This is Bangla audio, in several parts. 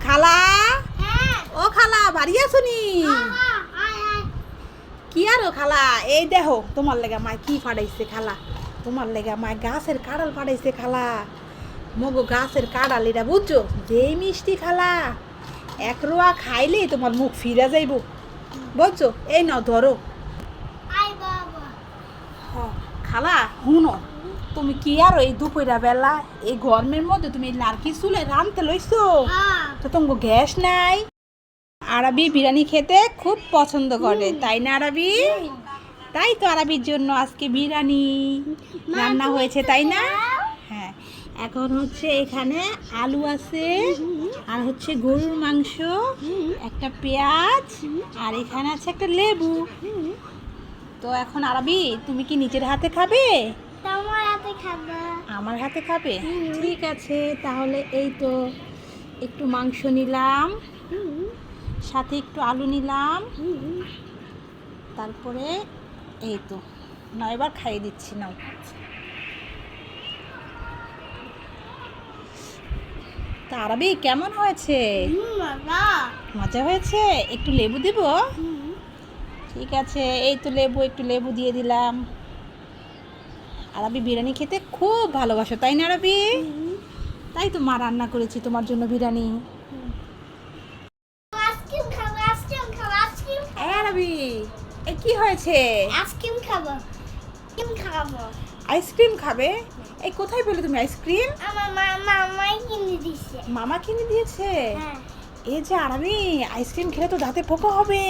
খালা, ও খালা বাড়ি আসুনি? কি আর ও খালা, এই দেখো তোমার লেগা মায় কি ফাটাইছে খালা, তোমার লেগা মায় গাছের কাঁড়াল ফাটাইছে খালা। মগো গাছের কাঁড়াল এটা বুঝছো, যেই মিষ্টি খালা, এক রোয়া খাইলেই তোমার মুখ ফিরে যাইব, বুঝছো? এই নাও ধরো। খালা হুনো, তুমি কি আর এই দুপুরা বেলা এই গরমের মধ্যে তুমি লার্কি চুলে রানতে লইছো? তো তোমার গ্যাস নাই। আরবি বিরিয়ানি খেতে খুব পছন্দ করে, তাই না আরবি? তাই তো আরবির জন্য আজকে বিরিয়ানি রান্না হয়েছে, তাই না? হ্যাঁ, এখন হচ্ছে এখানে আলু আছে, আর হচ্ছে গরুর মাংস, একটা পেঁয়াজ, আর এখানে আছে একটা লেবু। তো এখন আরবি তুমি কি নিজের হাতে খাবে? আমার হাতে খাবে? ঠিক আছে, তাহলে এই তো একটু মাংস নিলাম, সাথে একটু আলু নিলাম, তারপরে এই তো না, এবার খাইয়ে দিচ্ছি নাও। তা আরবি কেমন হয়েছে? মজা হয়েছে? একটু লেবু দিব? ঠিক আছে, এই তো লেবু, একটু লেবু দিয়ে দিলাম। আরবি বিরিয়ানি খেতে খুব ভালোবাসো, তাই না আরবি? তাই তো মা রান্না করেছি তোমার জন্য বিরিয়ানি। আরবি এ কি হয়েছে? আইসক্রিম খাবো। আইসক্রিম খাবে? এই কোথায় পেলে তুমি আইসক্রিম? আমার মামাই কিনে দিয়েছে। মামা কিনে দিয়েছে? হ্যাঁ। এই যে আরবি, আইসক্রিম খেলে তো দাঁতে পোকা হবে।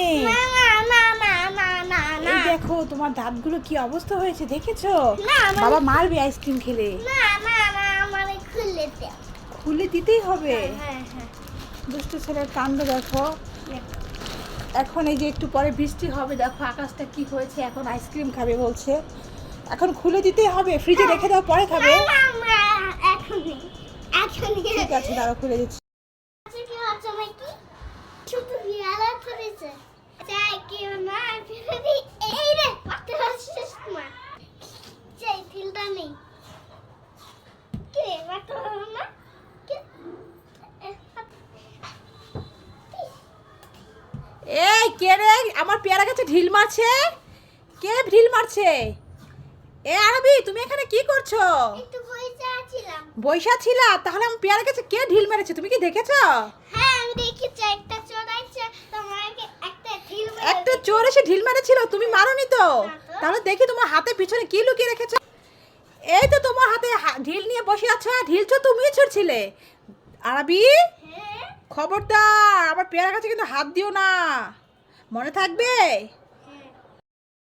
না এই দেখো তোমার দাঁতগুলো কি অবস্থা হয়েছে, দেখেছো? না, বাবা মারবে আইসক্রিম খেলে। আমারে খুলে দে। খুলে দিতেই হবে। হ্যাঁ। দুষ্টু ছেলের কাণ্ড দেখো। এখন এই যে একটু পরে বৃষ্টি হবে, দেখো আকাশটা কি হয়েছে, এখন আইসক্রিম খাবে বলছে। এখন খুলে দিতেই হবে, ফ্রিজে রেখে দাও, পরে খাবে। এখনই ঠিক আছে, দাঁড়াও খুলে দিচ্ছি। কি হচ্ছে কি ছোট বিড়াল ধরেছে চাই কি না ফিরে এই রে পাতে হচ্ছিস না চাই ফিলটা নেই কে পাতে হলো না এই কে রে আমার পেয়ারা গাছে ঢিল মারছে? কে ঢিল মারছে? এ আরবি, তুমি এখানে কি করছো? একটু বইসা ছিলাম। বৈশা ছিলা? তাহলে আমার পেয়ারা গাছে কে ঢিল মেরেছে, তুমি কি দেখেছো? হ্যাঁ, আমি দেখেছি একটা চোর আইছে তোমাকে একটা ঢিল মেরে একটা চোর এসে ঢিল মেরেছিল, তুমি মারোনি তো? না তো। তাহলে দেখি তোমার হাতে পিছনে কি লুকিয়ে রেখেছো। এই তো তোমার হাতে ঢিল নিয়ে বসে আছো, ঢিল তো তুমিই ছুড়ছিলে। আরবি হ্যাঁ খবরদার, আমার পেয়ারা গাছে কিন্তু হাত দিও না, মনে থাকবে।